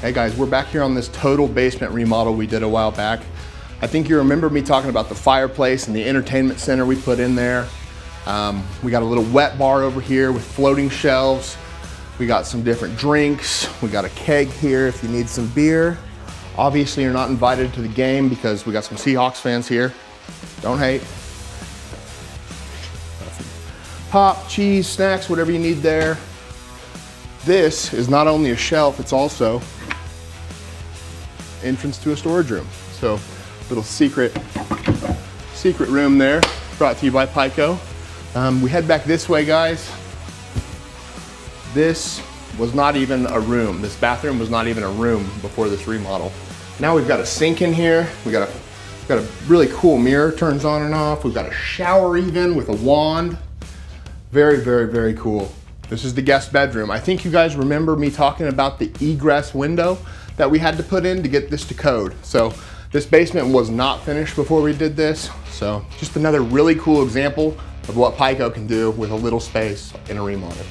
Hey guys, we're back here on this total basement remodel we did a while back. I think you remember me talking about the fireplace and the entertainment center we put in there. We got a little wet bar over here with floating shelves. We got some different drinks. We got a keg here if you need some beer. Obviously you're not invited to the game because we got some Seahawks fans here. Don't hate. Pop, cheese, snacks, whatever you need there. This is not only a shelf, it's also entrance to a storage room. So little secret room there, brought to you by PICO. We head back this way, guys. This was not even a room. This bathroom was not even a room before this remodel. Now we've got a sink in here. We got a really cool mirror, turns on and off. We've got a shower even with a wand. Very, very, very cool. This is the guest bedroom. I think you guys remember me talking about the egress window that we had to put in to get this to code. So this basement was not finished before we did this. So just another really cool example of what PICO can do with a little space in a remodel.